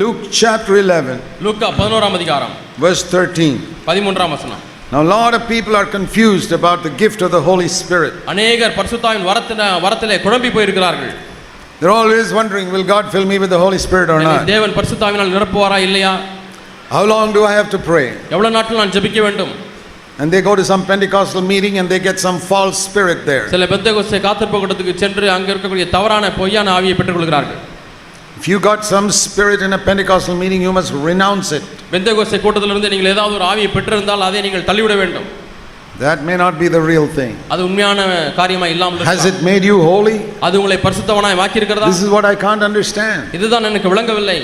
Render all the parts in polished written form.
Luke chapter 11. லூக்கா 11ஆம் அதிகாரம் Verse 13. 13ஆம் வசனம். Now a lot of people are confused about the gift of the Holy Spirit. அநேகர் பரிசுத்தாவின் வரத்திலே குழம்பி போய் இருக்கிறார்கள். They're always wondering, will God fill me with the Holy Spirit or not? தேவன் பரிசுத்தாவினால் நிரப்புவாரா இல்லையா? How long do I have to pray? எவ்வளவு நாட்கள் நான் ஜெபிக்க வேண்டும்? And they go to some Pentecostal meeting and they get some false spirit there. சில பெந்தேகோஸ்தே காத்திருப்பு கூட்டத்துக்கு சென்று அங்க இருக்கக்கூடிய தவறான பொய்யான ஆவியை பெற்றுக்கொள்கிறார்கள். If you got some spirit in a Pentecostal meeting, you must renounce it. Pentecost கூட்டத்திலிருந்து நீங்கள் ஏதாவது ஒரு ஆவியை பெற்றிருந்தால் அதை நீங்கள் தள்ளிவிட வேண்டும். That may not be the real thing. அது உண்மையான காரியமா இல்லாமல் இருக்கலாம். Has it made you holy? அது உங்களை பரிசுத்தவனாய் ஆக்கி இருக்கிறதா? This is what I can't understand. இதுதான் எனக்கு விளங்கவில்லை.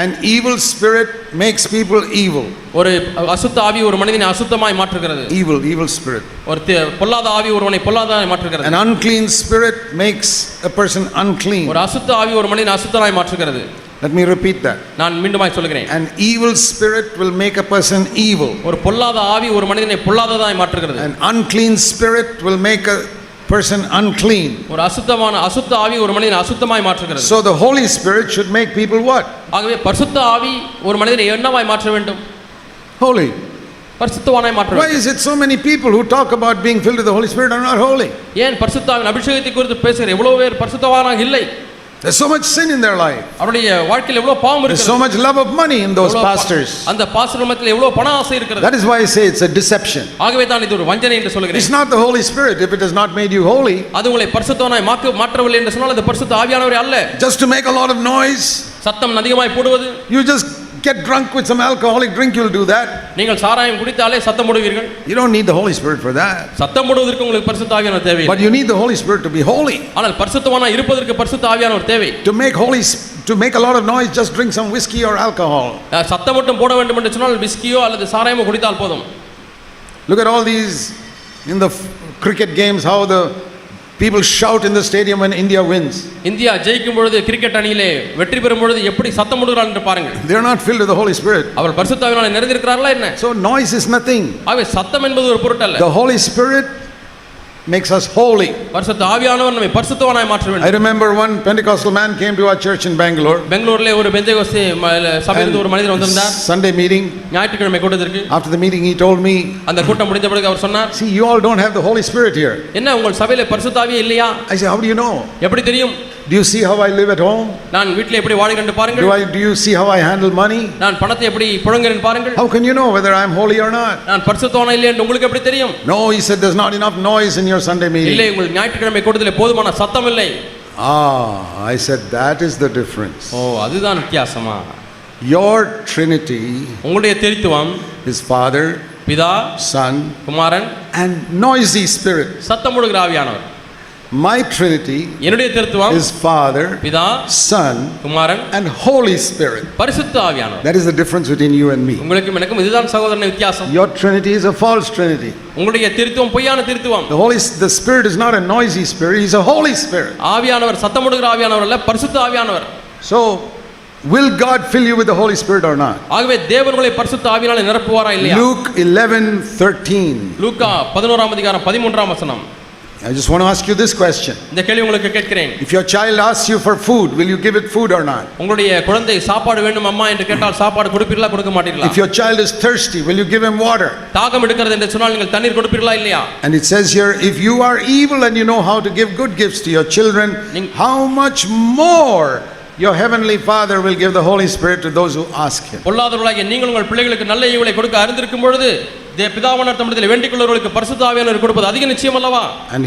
An evil spirit makes people evil. ஒரு அசுத்த ஆவி ஒரு மனிதனை அசுத்தமாய் மாற்றுகிறது. Evil spirit. ஒரு பொல்லாத ஆவி ஒருவனை பொல்லாதவனாய் மாற்றுகிறது. An unclean spirit makes a person unclean. ஒரு அசுத்த ஆவி ஒரு மனிதனை அசுத்தனாய் மாற்றுகிறது. Let me repeat that. நான் மீண்டுமாய் சொல்கிறேன். An evil spirit will make a person evil. ஒரு பொல்லாத ஆவி ஒரு மனிதனை பொல்லாததாய் மாற்றுகிறது. An unclean spirit will make a person unclean. ஒரு அசுத்த ஆவி ஒரு மனிதனை அசுத்தமாய் மாற்றுகிறது. So the Holy Spirit should make people what? ஆகவே பரிசுத்த ஆவி ஒரு மனிதனை என்னவாய் மாற்ற வேண்டும்? Holy. பரிசுத்தவானாய் மாற்ற வேண்டும். Why is it so many people who talk about being filled with the Holy Spirit are not holy? ஏன் பரிசுத்த ஆவியின் அபிஷேகத்தை குறித்து பேசுகிற எவ்வளவு பேர் பரிசுத்தவானாக இல்லை? There's so much sin in their life. அவருடைய வாழ்க்கையில் எவ்வளவு பாவம் There's இருக்கிறது. so much love of money in those pastors. அந்த பாஸ்டர் மத்தியில் எவ்வளவு பண ஆசை இருக்கிறது. That is why I say it's a deception. ஆகவே தான் இது ஒரு வஞ்சனை என்று சொல்கிறேன். It's not the Holy Spirit if it has not made you holy. அது உங்களை பரிசுத்தவானாய் மாற்றவில்லை என்று சொன்னால் அது பரிசுத்த ஆவியானவரே அல்ல. Just to make a lot of noise. சத்தம் அதிகமாய் போடுவது. You just get drunk with some alcoholic drink, you'll do that. நீங்கள் சாராயம் குடித்தாலே சத்தம் போடுவீர்கள். You don't need the Holy Spirit for that. சத்தம் போடுவதற்கு உங்களுக்கு பரிசுத்த ஆவியானவர் தேவை. But you need the Holy Spirit to be holy. ஆனால் பரிசுத்தவானாய் இருப்பதற்கு பரிசுத்த ஆவியானவர் தேவை. To make a lot of noise, just drink some whiskey or alcohol. சத்தம் மட்டும் போட வேண்டும் என்று சொன்னால் விஸ்கியோ அல்லது சாராயமோ குடித்தால் போதும். Look at all these in the cricket games, how the people shout in the stadium when India wins. India ஜெயிக்கும் பொழுது கிரிக்கெட் அணியிலே வெற்றி பெறும் பொழுது எப்படி சத்தம் போடுகிறார்கள் என்று பாருங்கள். They are not filled with the Holy Spirit. அவர் பரிசுத்த ஆவியானவரால் நிறைந்திருக்கிறார்களா என்ன? So noise is nothing. ஆகவே சத்தம் என்பது ஒரு பொருட்டு அல்ல. The Holy Spirit makes us holy. பரிசுத்த ஆவியானவர் நம்மை பரிசுத்தவானாய் மாற்ற வேண்டும். I remember one Pentecostal man came to our church in Bangalore. பெங்களூரிலே ஒரு பெந்தேகோஸ்தே சபையிலிருந்து ஒரு மனிதர் வந்திருந்தார். Sunday meeting. ஞாயிற்றுக்கிழமை கூட்டத்திற்கு. After the meeting he told me. அந்த கூட்டம் முடிந்த பிறகு அவர் சொன்னார். See, you all don't have the Holy Spirit here. என்ன உங்கள் சபையிலே பரிசுத்த ஆவி இல்லையா? I said, how do you know? எப்படி தெரியும்? Do you see how I live at home? நான் வீட்டிலே எப்படி வாழ்கிறேன் என்று பாருங்கள். Do you see how I handle money? நான் பணத்தை எப்படி புழங்குகிறேன் பாருங்கள். How can you know whether I am holy or not? நான் பரிசுத்தவானா இல்லையா என்று உங்களுக்கு எப்படி தெரியும்? No, he said there's not enough noise in your Sunday meeting. இல்லை உங்கள் ஞாயிற்றுக்கிழமை கூட்டத்திலே போதுமான சத்தம் இல்லை. I said that is the difference. ஓ அதுதான் வித்தியாசமா? Your Trinity உங்களுடைய திரித்துவம் is Father, பிதா, Son, Kumaran and noisy spirit. சத்தம் போடுகிற ஆவியானவர். My Trinity என்னுடைய திரித்துவம் is Father, பிதா, Son, Kumaran and Holy Spirit. பரிசுத்த ஆவியானவர். That is the difference between you and me. உங்களுக்கும் எனக்கும் இதுதான் சகோதரனே வித்தியாசம். Your Trinity is a false Trinity. உங்களுடைய திரித்துவம் பொய்யான திரித்துவம். The Spirit is not a noisy spirit, he's a Holy Spirit. ஆவியானவர் சத்தம் போடுகிற ஆவியானவர் அல்ல, பரிசுத்த ஆவியானவர். So will God fill you with the Holy Spirit or not? ஆகவே தேவன் உங்களை பரிசுத்த ஆவியானாலே நிரப்புவாரா இல்லையா? Luke 11:13. லூக்கா 11ஆம் அதிகாரம் 13ஆம் வசனம். I just want to ask you this question. இந்த கேள்வி உங்களுக்கு கேட்கிறேன். If your child asks you for food, will you give it food or not? உங்களுடைய குழந்தை சாப்பாடு வேண்டும் அம்மா என்று கேட்டால் சாப்பாடு கொடுப்பீர்களா கொடுக்க மாட்டீர்களா? If your child is thirsty, will you give him water? தாகம் எடுக்கிறது என்று சொன்னால் நீங்கள் தண்ணீர் கொடுப்பீர்களா இல்லையா? And it says here, if you are evil and you know how to give good gifts to your children, how much more your heavenly Father will give the Holy Spirit to those who ask him. பொல்லாதவர்களாகிய நீங்கள் உங்கள் பிள்ளைகளுக்கு நல்ல ஈவுகளை கொடுக்க அறிந்திருக்கும் பொழுது பிதாவானவர் தம்மிடத்தில் வேண்டிக் கொள்ளுகிறவர்களுக்கு பரிசுத்த ஆவியானவர் கொடுப்பது அதிக நிச்சயம் அல்லவா? And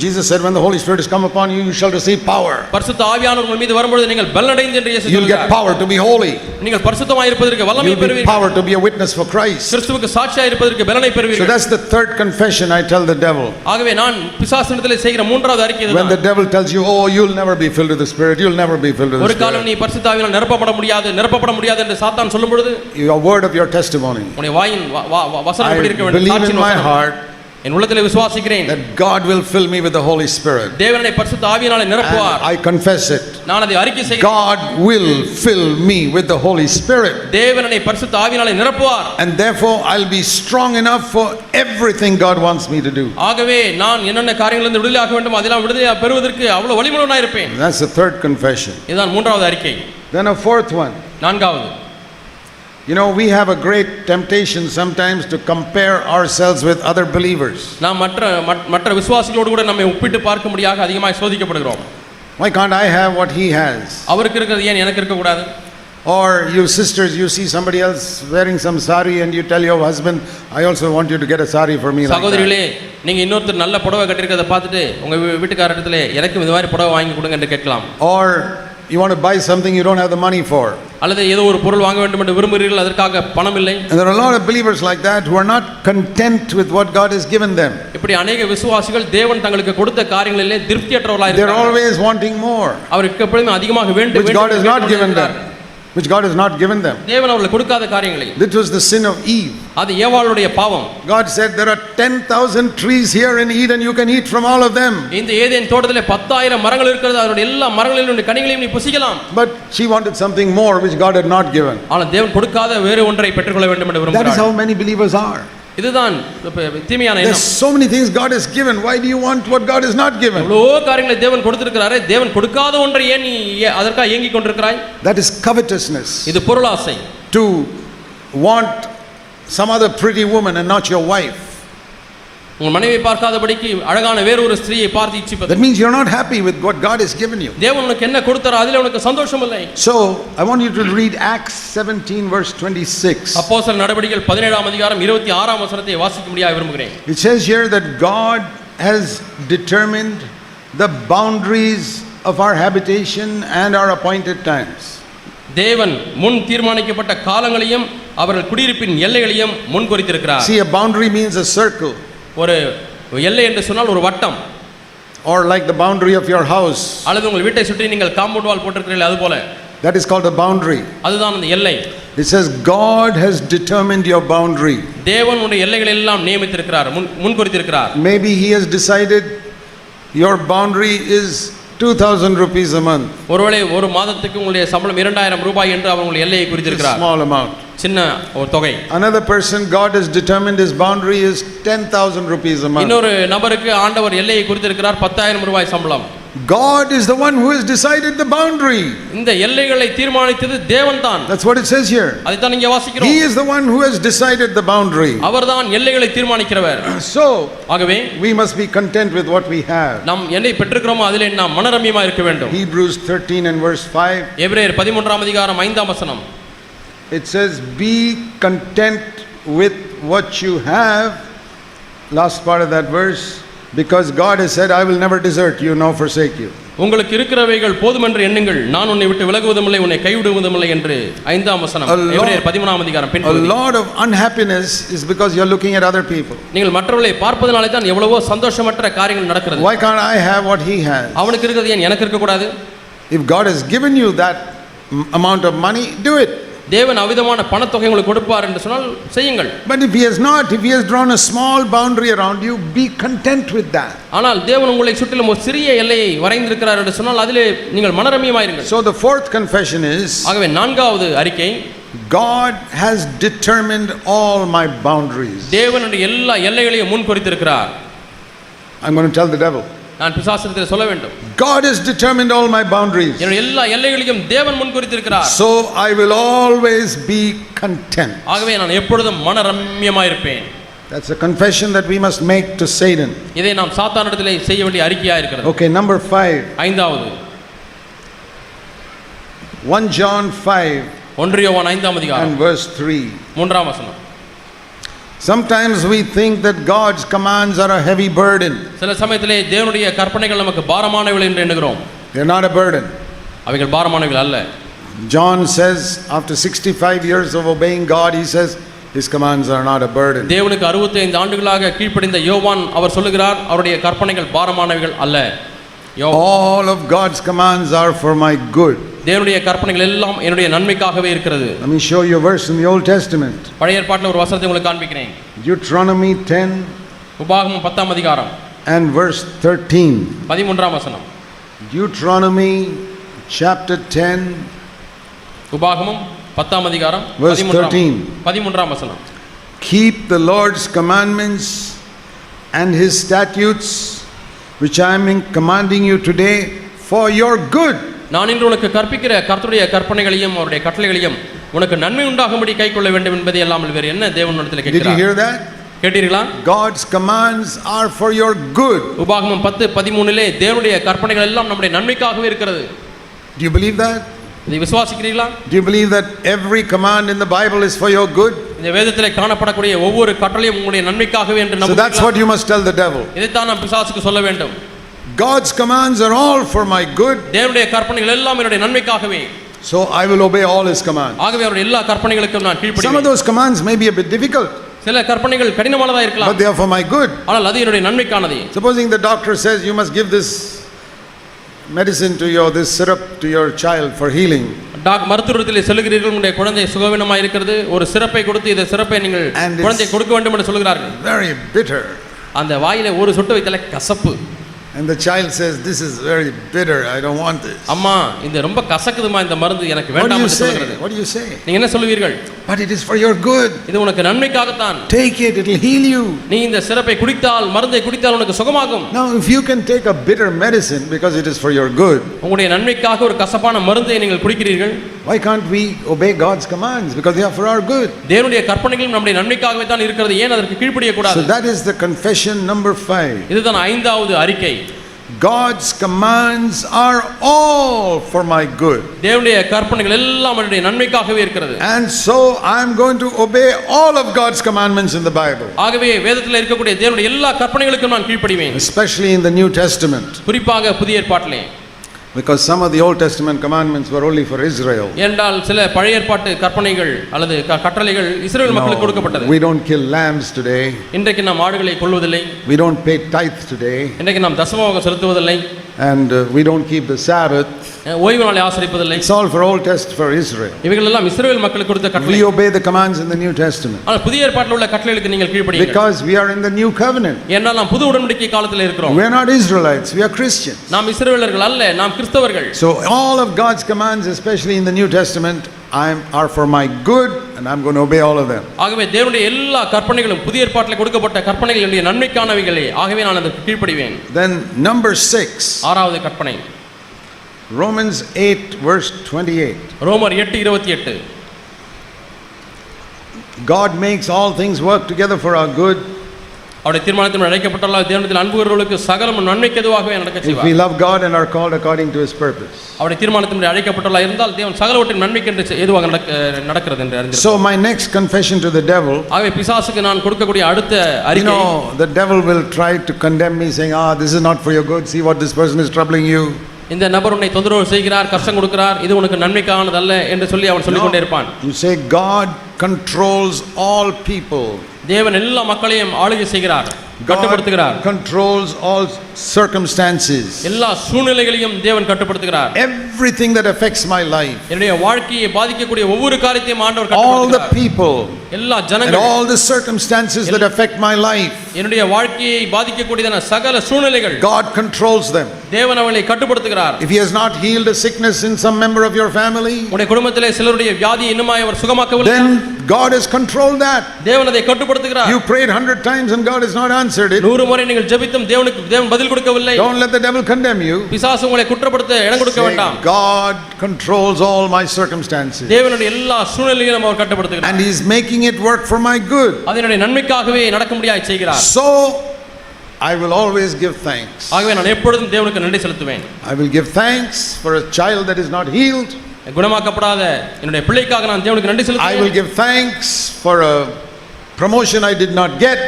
Jesus said, when the Holy Spirit has come upon you, you shall receive power. பரிசுத்த ஆவியானவர் உங்கள் மீது வரும்போது நீங்கள் பலனடைந்து என்று இயேசு சொல்கிறார். You'll get power to be holy. நீங்கள் பரிசுத்தமாய் இருப்பதற்கு வல்லமை பெறுவீர்கள். Power to be a witness for Christ. கிறிஸ்துவுக்கு சாட்சியாய் இருப்பதற்கு பலனை பெறுவீர்கள். So that's the third confession I tell the devil. ஆகவே நான் பிசாசினிடத்திலே செய்கிற மூன்றாவது அறிக்கை இதுதான். When the devil tells you, oh, you'll never be filled with the Spirit, you'll never be filled with the Spirit. ஒரு காலம் நீ பரிசுத்த ஆவியால் நிரப்பப்பட முடியாது என்று சாத்தான் சொல்லும் பொழுது your word of your testimony, உன்னுடைய வாயின் வசனம் எப்படி இருக்க வேண்டும்? believe in my heart என் உள்ளத்திலே விசுவாசிக்கிறேன் that God will fill me with the Holy Spirit. தேவனை பரிசுத்த ஆவியினாலே நிரப்புவார். I confess it. நான் அதை அறிக்கை செய்கிறேன். God will fill me with the Holy Spirit. தேவனை பரிசுத்த ஆவியினாலே நிரப்புவார். And therefore I'll be strong enough for everything God wants me to do. ஆகவே நான் என்னென்ன காரியங்களிலிருந்து விடுதலையாக வேண்டும் அதெல்லாம் விடுதலை பெறுவதற்கு அவ்வளவு வலிமையுள்ளவனாய் இருப்பேன். That's the third confession. இதுதான் மூன்றாவது அறிக்கை. Then a fourth one. நான்காவது, You know, we have a great temptation sometimes to compare ourselves with other believers. நாம் மற்ற விசுவாசிகளோடு கூட நம்மை ஒப்பிட்டு பார்க்கும்படியாக அதிகமாக சோதிக்கப்படுகிறோம். Why can't I have what he has? அவருக்கு இருக்கிறது ஏன் எனக்கு இருக்க கூடாது? Or you sisters, you see somebody else wearing some sari and you tell your husband, I also want you to get a sari for me like that. சகோதரிகளே, நீங்க இன்னொருத்தர் நல்ல புடவை கட்டியிருக்கிறத பார்த்துட்டு உங்க வீட்டுக்காரத்துல எனக்கு இந்த மாதிரி புடவை வாங்கி கொடுங்க என்று கேட்கலாம். Or you want to buy something you don't have the money for. அல்லது ஏதோ ஒரு பொருள் வாங்க வேண்டும் என்று விரும்புகிறீர்கள், அதற்காக பணம் இல்லை. And there are a lot of believers like that who are not content with what God has given them. இப்படி अनेक விசுவாசிகள் தேவன் தங்களுக்கு கொடுத்த காரியங்களிலே திருப்தியற்றவர்களாக They are இருக்கிறார்கள். always wanting more, அவருக்கு எப்பொழுதும் அதிகமாக வேண்டும் which God has not given them. Which God has not given them. தேவன் அவர்களுக்கு கொடுக்காத காரியங்களை. This was the sin of Eve. அது ஏவாளுடைய பாவம். God said there are 10,000 trees here in Eden, you can eat from all of them. இந்த Eden தோட்டத்திலே 10,000 மரங்கள் இருக்கிறது, அதனுடைய எல்லா மரங்களிலும் கனிகளையும் நீ புசிக்கலாம். But she wanted something more which God had not given. ஆனால் தேவன் கொடுக்காத வேறு ஒன்றை பெற்றுக்கொள்ள வேண்டும் என்று விரும்புகிறார். That is how many believers are. இதுதான் தீமையான There's எண்ணம். so many things God has given. Why do you want what God has not given? எவ்வளவோ காரியங்களை தேவன் கொடுத்திருக்கிறாரே, தேவன் கொடுக்காத ஒன்றை ஏன் நீ அதற்காக ஏங்கிக் கொண்டிருக்கிறாய்? That is covetousness. இது பொருளாசை. To want some other pretty woman and not your wife. உங்கள் மனைவியை பார்க்காதபடிக்கு அழகான வேறொரு ஸ்திரியை பார்த்து இச்சிப்பது. That means you're not happy with what God has given you. தேவன் உனக்கு என்ன கொடுத்தாரோ அதிலே உனக்கு சந்தோஷம் இல்லை. So I want you to read Acts 17 verse 26. அப்போஸ்தலர் நடபடிகள் 17ஆம் அதிகாரம் 26ஆம் வசனத்தை வாசிக்கும்படியாக விரும்புகிறேன். It says here that God has determined the boundaries of our habitation and our appointed times. தேவன் முன் தீர்மானிக்கப்பட்ட காலங்களையும் அவர்கள் குடியிருப்பின் எல்லைகளையும் முன் குறித்திருக்கிறார். See, a boundary means a circle. ஒரு எல்லை என்று சொன்னால் ஒரு வட்டம். Or like the boundary of your house. அல்லது உங்கள் வீட்டை சுற்றி நீங்கள் காம்பவுண்ட் வால் போட்டிருக்கிறீர்கள் அது போல. That is called a boundary. அதுதான் அந்த எல்லை. It says God has determined your boundary. தேவன் உடைய எல்லைகளை எல்லாம் நியமித்திருக்கிறார், முன் குறித்திருக்கிறார். Maybe he has decided your boundary is 2,000 rupees a month. ஒருவேளை ஒரு மாதத்துக்கு உங்களுடைய சம்பளம் 2,000 ரூபாய் என்று அவர் உங்களுடைய எல்லையை குறித்திருக்கிறார். Small amount. சின்ன ஒரு தொகை. Another person, God has determined his boundary is 10,000 rupees a month. இன்னொரு நபருக்கு ஆண்டவர் எல்லையை குறித்திருக்கிறார் 10,000 ரூபாய் சம்பளம். God is the one who has decided the boundary. இந்த எல்லைகளை தீர்மானித்தது தேவன்தான். That's what it says here. அதைத்தான் இங்கே வாசிக்கிறோம். He is the one who has decided the boundary. அவர்தான் எல்லைகளை தீர்மானிக்கிறவர். So ஆகவே we must be content with what we have. நாம் எல்லை பெற்றிருக்கிறோமோ அதிலே நாம் மனரம்யமா இருக்க வேண்டும். Hebrews 13 and verse 5. எபிரேயர் 13ஆம் அதிகாரம் 5ஆம் வசனம். It says, be content with what you have. Last part of that verse. Because God has said, I will never desert you nor forsake you. உங்களுக்கு இருக்கிறவைகள் போதுமென்று எண்ணுங்கள், நான் உன்னை விட்டு விலகுவதுமில்லை, உன்னை கைவிடுவதுமில்லை என்று 5ஆம் வசனம். எபிரேயர் 13ஆம் அதிகாரம் பின். A lot of unhappiness is because you are looking at other people. நீங்கள் மற்றவர்களை பார்ப்பதனாலே தான் எவ்வளவோ சந்தோஷமற்ற காரியங்கள் நடக்கிறது. Why can't I have what he has? அவனுக்கு இருக்கிறது ஏன் எனக்கு இருக்க கூடாது? If God has given you that amount of money, do it. தேவன் அவிதமான பணத்தொகை உங்களுக்கு கொடுப்பார் என்று சொன்னால் செய்யுங்கள். But if he has not, if he has drawn a small boundary around you, be content with that. ஆனால் தேவன் உங்களை சுற்றிலும் ஒரு சிறிய எல்லையை வரைந்திருக்கிறார் என்று சொன்னால் அதிலே நீங்கள் மனரம்யமாயிருங்கள். So the fourth confession is, ஆகவே நான்காவது அறிக்கை, God has determined all my boundaries. தேவனுடைய எல்லா எல்லைகளையும் முன் குறித்திருக்கிறார். I'm going to tell the devil. நான் பிசாசுக்கு சொல்ல வேண்டும். God has determined all my boundaries. என்னுடைய எல்லா எல்லைகளையும் தேவன் முன் குறித்திருக்கிறார். So I will always be content. ஆகவே நான் எப்பொழுதும் மனரம்யமாய் இருப்பேன். That's a confession that we must make to Satan. இதை நாம் சாத்தானிடத்திலே செய்ய வேண்டிய அறிக்கையா இருக்கிறது. Okay, number 5. ஐந்தாவது 1 John 5 1 யோவான் 5ஆம் அதிகாரம் and verse 3. 3ஆம் வசனம். Sometimes we think that God's commands are a heavy burden. சில சமயத்திலே தேவனுடைய கற்பனைகள் நமக்கு பாரமானவைகள் என்று எண்ணுகிறோம். They're not a burden. அவைகள் பாரமானவைகள் அல்ல. John says after 65 years of obeying God, he says his commands are not a burden. தேவனுக்கு 65 ஆண்டுகளாக கீழ்ப்படிந்த யோவான் அவர் சொல்லுகிறார் அவருடைய கற்பனைகள் பாரமானவைகள் அல்ல. All of God's commands are for my good. தேவனுடைய கற்பனைகள் எல்லாம் என்னுடைய நன்மைக்காகவே இருக்கிறது. Let me show you a verse in the Old Testament. பழைய ஏற்பாட்டில் ஒரு வசனத்தை உங்களுக்கு காண்பிக்கிறேன். Deuteronomy 10 உபாகமம் 10ஆம் அதிகாரம் and verse 13. 13ஆம் வசனம். Deuteronomy chapter 10 உபாகமம் 10ஆம் அதிகாரம் verse 13. 13ஆம் வசனம். Keep the Lord's commandments and his statutes which I am commanding you today for your good. நான் இன்று உனக்கு கற்பிக்கிற கர்த்தருடைய கற்பனைகளையும் அவருடைய கட்டளைகளையும் உனக்கு நன்மை உண்டாகும்படி கைக்கொள்ள வேண்டும் என்பதை அல்லாமல் வேறு என்ன தேவனிடத்தில் Did you கேட்கிறார்? hear that? கேட்டீர்களா? God's commands are for your good. உபாகமம் 10:13 தேவனுடைய கற்பனைகள் எல்லாம் நம்முடைய நன்மைக்காகவே இருக்கிறது. Do you believe that? இதை விசுவாசிக்கிறீர்களா? Do you believe that every command in the Bible is for your good? இந்த வேதத்திலே காணப்படக்கூடிய ஒவ்வொரு கட்டளையும் உங்களுடைய நன்மைக்காகவே என்று So that's நம்புகிறீர்களா? what you must tell the devil. இதைத்தான் நாம் பிசாசுக்கு சொல்ல வேண்டும். God's commands are all for my good. தேவனுடைய கற்பனைகள் எல்லாம் என்னுடைய நன்மைக்காகவே. So I will obey all his commands. ஆகவே அவருடைய எல்லா கற்பனைகளுக்கும் நான் Some of கீழ்ப்படிவேன். those commands may be a bit difficult, சில கற்பனைகள் கடினமானதா but இருக்கலாம், they are for my good. ஆனால் அது என்னுடைய நன்மைக்கானது. Supposing the doctor says you must give this medicine to this syrup to your child for healing, மருத்துவத்தில் சொல்லுகிறீர்கள் உங்களுடைய குழந்தை சுகவீனமா இருக்கிறது, ஒரு சிறப்பை கொடுத்து இந்த சிறப்பை நீங்கள் And it's- குழந்தை கொடுக்க வேண்டும் என்று சொல்கிறார்கள். very bitter, அந்த வாயில ஒரு சொட்டு வைத்தாலே கசப்பு. and the child says this is very bitter, I don't want this. அம்மா இந்த ரொம்ப கசக்குதுமா இந்த மருந்து எனக்கு What do வேண்டாம் you என்று say? சொல்கிறது. What do you say? நீங்க என்ன சொல்லுவீர்கள்? But it is for your good. இது உனக்கு நன்மைக்காகத்தான். Take it, it will heal you. நீ இந்த சிறப்பை குடித்தால் மருந்தை குடித்தால் உனக்கு சுகமாகும். Now if you can take a bitter medicine because it is for your good, உங்களுடைய நன்மைக்காக ஒரு கசப்பான மருந்தை நீங்கள் குடிக்கிறீர்கள். why can't we obey God's commands because they are for our good? தேவனுடைய கற்பனைகளும் நம்முடைய நன்மைக்காகவே தான் இருக்கிறது, ஏன் அதற்கு கீழ்ப்படிய So கூடாது? that is the confession number 5. இதுதான் 5வது அறிக்கை. God's commands are all for my good. தேவனுடைய கற்பனைகள் எல்லாம் என்னுடைய நன்மைக்காகவே இருக்கிறது. And so I am going to obey all of God's commandments in the Bible, ஆகவே வேதத்தில் இருக்கக்கூடிய தேவனுடைய எல்லா கற்பனைகளுக்கும் நான் கீழ்ப்படிவேன். especially in the New Testament, குறிப்பாக புதிய ஏற்பாட்டிலே. because some of the Old Testament commandments were only for Israel. என்றால் சில பழைய ஏற்பாட்டு கற்பனைகள் அல்லது கட்டளைகள் இஸ்ரவேல் மக்களுக்கு கொடுக்கப்பட்டது. We don't kill lambs today. இன்றைக்கு நாம் ஆடுகளை கொல்வதில்லை, We don't pay tithe today. இன்றைக்கு நாம் தசமபாகம் செலுத்துவதில்லை, And we don't keep the Sabbath. ஓய்வு நாளை ஆசரிப்பதில்லை. It's all for Old Testament, for Israel. இவைகள் எல்லாம் இஸ்ரவேல் மக்களுக்கு கொடுத்த கட்டளை. We obey the commands in the New Testament ஆனால் புதிய ஏற்பாட்டில் உள்ள கட்டளைகளுக்கு நீங்கள் கீழ்ப்படியுங்கள். because we are in the new covenant. ஏனால் நாம் புது உடன்படிக்கை காலத்தில் இருக்கிறோம். We are not Israelites, we are Christians. நாம் இஸ்ரவேலர்கள் அல்ல, நாம் கிறிஸ்தவர்கள். So all of God's commands, especially in the New Testament, are for my good, and I'm going to obey all of them. ஆகவே தேவனுடைய எல்லா கற்பனைகளும் புதிய ஏற்பாட்டில் கொடுக்கப்பட்ட கற்பனைகள் என்னுடைய நன்மைக்கானவைகளே, ஆகவே நான் அதற்கு கீழ்ப்படிவேன். Then number 6, 6வது கற்பனை Romans 8 verse 28. ரோமர் 8:28. God makes all things work together for our good. அவருடைய தீர்மானத்தில் அழைக்கப்பட்டுள்ள தேவனிடத்தில் அன்புகிறவர்களுக்கு சகலமும் நன்மைக்கு எதுவாகவே நடக்க If we செய்வார். love God and are called according to His purpose. அவருடைய தீர்மானத்தில் அழைக்கப்பட்டுள்ள இருந்தால் தேவன் சகலவற்றின் நன்மைக்கு என்று எதுவாக நடக்கிறது என்று அறிந்து. So my next confession to the devil, ஆகவே பிசாசுக்கு நான் கொடுக்கக்கூடிய அடுத்த you அறிக்கை, know, the devil will try to condemn me saying, this is not for your good, see what this person is troubling you. இந்த நபர் உன்னை தொந்தரவு செய்கிறார், கஷ்டம் கொடுக்கிறார், இது உனக்கு நன்மைக்கானதல்ல என்று சொல்லி அவன் சொல்லிக் கொண்டே இருப்பான். You say God controls all people. தேவன் எல்லா மக்களையும் ஆளுகை செய்கிறார், God கட்டுப்படுத்துகிறார். controls all circumstances. எல்லா சூழ்நிலைகளையும் தேவன் கட்டுப்படுத்துகிறார். Everything that affects my life, என்னுடைய வாழ்க்கையை பாதிக்கக்கூடிய ஒவ்வொரு காரியத்தையும் ஆண்டவர் all the கட்டுப்படுத்துகிறார். people எல்லா and ஜனங்கள், all the circumstances that affect my life, என்னுடைய வாழ்க்கையை பாதிக்கக்கூடியதான சகல சூழ்நிலைகள் God controls them. தேவன் அவளை கட்டுப்படுத்துகிறார். If He has not healed a sickness in some member of your family, உன்னுடைய குடும்பத்திலே சிலருடைய வியாதியை இன்னுமாய் அவர் சுகமாக்கவில்லை, then God has controlled that. தேவன் அதை கட்டுப்படுத்துகிறார். You prayed 100 times and God has not answered it. 100 முறை நீங்கள் ஜெபித்தும் தேவன் பதில் கொடுக்கவில்லை. Don't let the devil condemn you. பிசாசு உங்களை குற்றப்படுத்த இடம் கொடுக்க Say, வேண்டாம். God controls all my circumstances தேவனுடைய எல்லா சூழ்நிலைகளையும் அவர் கட்டுப்படுத்துகிறார். and He is making it work for my good. அதனுடைய நன்மைக்காகவே நடக்கும்படியாக செய்கிறார். So I will always give thanks. ஆகவே நான் எப்பொழுதும் தேவனுக்கு நன்றி செலுத்துவேன். I will give thanks for a child that is not healed. குணமாக்கப்படாத என்னுடைய பிள்ளைக்காக நான் தேவனுக்கு நன்றி I will செலுத்துவேன். give thanks for a promotion I did not get,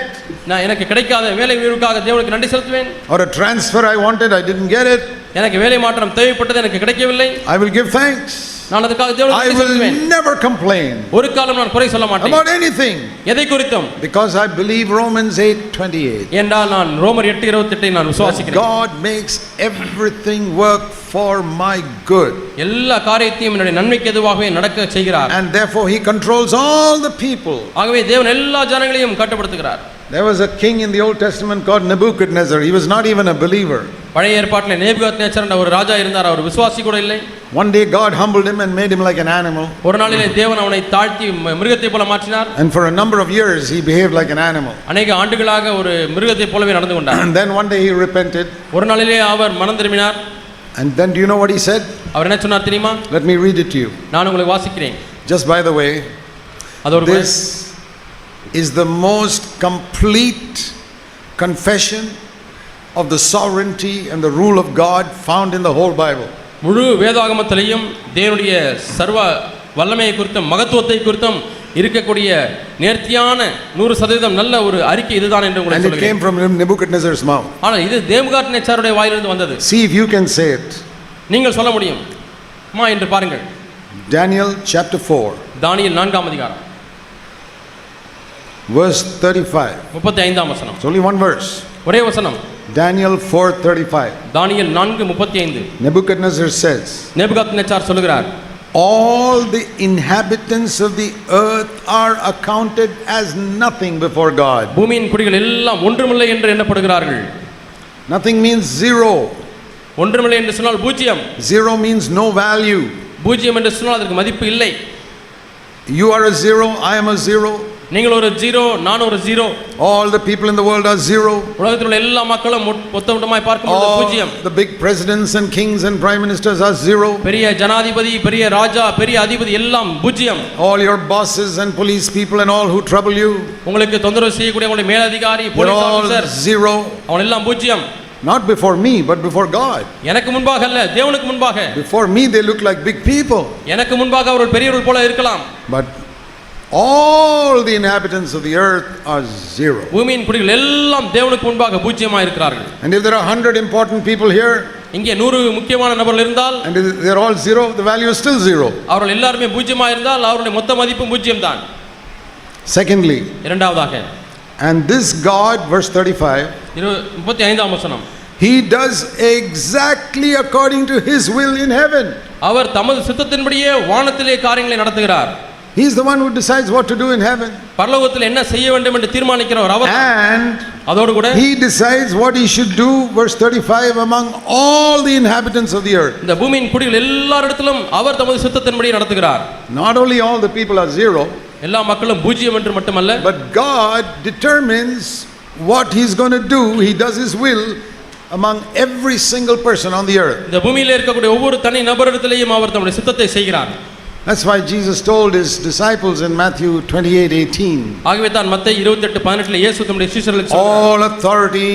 நான் எனக்கு கிடைக்காத வேலை உயர்வுக்காக தேவனுக்கு நன்றி செலுத்துவேன். or a transfer I wanted, I didn't get it. எனக்கு வேலை மாற்றம் தேவைப்பட்டது, எனக்கு கிடைக்கவில்லை. I will give thanks. நான் அதுக்காக தேவனுக்கு I நன்றி செலுத்துவேன். will never complain ஒரு காலம் நான் குறை சொல்ல மாட்டேன் about anything எதை குறித்தும், because I believe Romans 8:28. என்றால் நான் ரோமர் 8:28 நான் விசுவாசிக்கிறேன். God makes everything work for my good, எல்லா காரியத்தையும் என்னுடைய நன்மைக்கு எதுவாகவே நடக்க செய்கிறார். and therefore He controls all the people. ஆகவே தேவன் எல்லா ஜனங்களையும் கட்டுப்படுத்துகிறார். There was a king in the Old Testament called Nebuchadnezzar. He was not even a believer. பழைய ஏற்பாட்டில் நேபுகாத்நேச்சர் என்ற ஒரு ராஜா இருந்தார், அவர் விசுவாசி கூட இல்லை. One day God humbled him and made him like an animal. ஒரு நாளிலே தேவன் அவனை தாழ்த்தி மிருகத்தை போல மாற்றினார். And for a number of years he behaved like an animal. அநேக ஆண்டுகளாக ஒரு மிருகத்தை போலவே நடந்து கொண்டார். And then one day he repented ஒரு நாளிலே அவர் மனம் திரும்பினார். And then do you know what he said? அவர் என்ன சொன்னார் தெரியுமா? Let me read it to you. நான் உங்களுக்கு வாசிக்கிறேன். Just by the way, this is the most complete confession of the sovereignty and the rule of God found in the whole Bible. முழு வேதாகமத்திலேயும் தேவனுடைய சர்வ வல்லமையை குறித்தும் மகத்துவத்தை குறித்தும் இருக்கக்கூடிய நேர்த்தியான 100% நல்ல ஒரு அறிக்கை இதுதான் என்று உங்களுக்கு சொல்கிறேன். And it came from Nebuchadnezzar's mouth. ஆனா இது நேபுகாத்நேச்சாருடைய வாயிலிருந்து வந்தது. See if you can say it. நீங்கள் சொல்ல முடியும் என்று பாருங்கள். Daniel chapter 4. தானியேல் 4ஆம் அதிகாரம். Verse 35. 35ஆம் வசனம். It's only one verse. ஒரே வசனம். Daniel 4:35. தானியேல் 4:35. Nebuchadnezzar says, நேபுகாத்நேச்சார் சொல்கிறார், all the inhabitants of the earth are accounted as nothing before God. பூமியின் குடிகள் எல்லாம் ஒன்றுமில்லை என்று எண்ணப்படுகிறார்கள். Nothing means zero. ஒன்றுமில்லை என்று சொன்னால் பூஜ்ஜியம். Zero means no value. பூஜ்ஜியம் என்று சொன்னால் அதற்கு மதிப்பு இல்லை. You are a zero, I am a zero. நீங்கள் ஒரு ஜீரோ, நான் ஒரு zero. All the people in the world are zero. உலகத்தில் உள்ள எல்லா மக்களும் மொத்தமாய் பார்க்கும்போது பூஜ்ஜியம். The big presidents and kings and prime ministers are zero. பெரிய ஜனாதிபதி, பெரிய ராஜா, பெரிய அதிபதி எல்லாம் பூஜ்ஜியம். All your bosses and police people and all who trouble you, உங்களுக்கு தொந்தரவு செய்யக்கூடிய உங்களுடைய மேலதிகாரி, போலீஸ் ஆபீசர், zero. அவங்க எல்லாம் பூஜ்ஜியம். Not before me, but before God. எனக்கு முன்பாக அல்ல, தேவனுக்கு முன்பாக. Before me they look like big people. எனக்கு முன்பாக அவர்கள் பெரியவர்கள் போல இருக்கலாம். But all the inhabitants of the earth are zero. பூமியின் குடிகள் எல்லாம் தேவனுக்கு முன்பாக பூஜ்ஜியமாய் இருக்கிறார்கள். And if there are 100 important people here, இங்கே 100 முக்கியமான நபர்கள் இருந்தால், and they are all zero, the value is still zero. அவர்கள் எல்லாரும் பூஜ்ஜியமாய் இருந்தால் அவருடைய மொத்த மதிப்பு பூஜ்ஜியம் தான். Secondly, இரண்டாவதாக, and this God, verse 35, 35ஆம் வசனம், he does exactly according to his will in heaven. அவர் தமது சித்தத்தின்படியே வானத்திலே காரியங்களை நடத்துகிறார். He is the one who decides what to do in heaven. பரலோகத்தில் என்ன செய்ய வேண்டும் என்று தீர்மானிக்கிறவர் அவர். And அதோடு கூட he decides what he should do, verse 35, among all the inhabitants of the earth. இந்த பூமியின் குடிகள் எல்லாரிடத்திலும் அவர் தமது சித்தத்தின்படி நடத்துகிறார். Not only all the people are zero, எல்லா மக்களும் பூஜ்ஜியம் என்று மட்டுமல்ல, but God determines what he's going to do. He does his will among every single person on the earth. இந்த பூமியிலே இருக்கக்கூடிய ஒவ்வொரு தனி நபரிடத்திலேயும் அவர் தம்முடைய சித்தத்தை செய்கிறார். That's why Jesus told his disciples in Matthew 28:18. ஆகவே தான் மத்தேயு 28:18 இயேசு தம்முடைய சீஷர்களுக்கு சொன்னார், all authority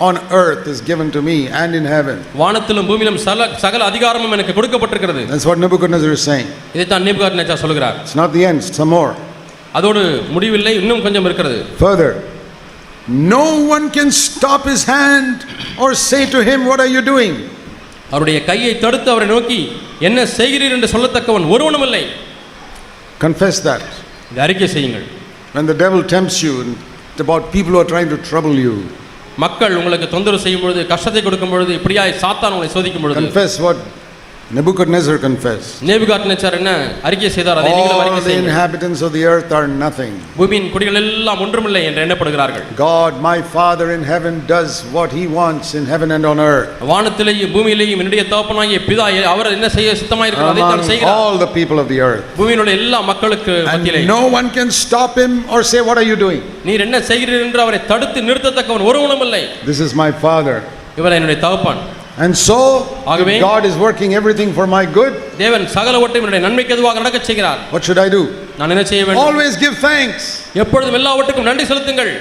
on earth is given to me and in heaven. வானத்திலும் பூமியிலும் சகல அதிகாரமும் எனக்கு கொடுக்கப்பட்டிருக்கிறது. That's what Nebuchadnezzar is saying. இதை தான் நேபுகாத்நேச்சார் சொல்கிறார். It's not the end, some more. அதோடு முடிவில்லை, இன்னும் கொஞ்சம் இருக்கிறது. Further, no one can stop his hand or say to him, what are you doing? அவருடைய கையை தடுத்து அவரை நோக்கி என்ன செய்கிறீர் என்று சொல்லத்தக்கவன் ஒருவனும் இல்லை. Confess that. இதை அறிக்கை செய்யுங்கள். When the devil tempts you about people who are trying to trouble you, மக்கள் உங்களுக்கு தொந்தரவு செய்யும் பொழுது, கஷ்டத்தை கொடுக்கும் பொழுது, இப்படியாய் சாத்தான் உங்களை சோதிக்கும் பொழுது, confess what Nebuchadnezzar confessed. Nebuchadnezzar என்ன அறிக்கை செய்தார், அதை நீங்களும் அறிக்கை All the செய்யுங்கள். inhabitants of the earth are nothing. பூமியின் குடிகள் எல்லாம் ஒன்றுமில்லை என்று எண்ணப்படுகிறார்கள். God, my Father in heaven, does what he wants in heaven and on earth. வானத்திலேயும் பூமியிலேயும் என்னுடைய தகப்பனாகிய பிதா அவர் என்ன செய்ய சித்தமாய் இருக்கிறார் அதை தான் செய்கிறார். All the people of the earth. பூமியில் உள்ள எல்லா மக்களுக்கு மத்தியிலே no one can stop him or say, what are you doing? நீர் என்ன செய்கிறீர் என்று அவரை தடுத்து நிறுத்தத்தக்கவன் ஒருவனும் இல்லை. This is my Father. இவர் என்னுடைய தகப்பன். And so God is working everything for my good. தேவன் சகலவற்றையும் என்னுடைய நன்மைக்கு எதுவாக நடக்க செய்கிறார். What should I do? நான் என்ன செய்ய வேண்டும்? Always give thanks. எப்பொழுதும் எல்லாவற்றுக்கும் நன்றி செலுத்துங்கள்.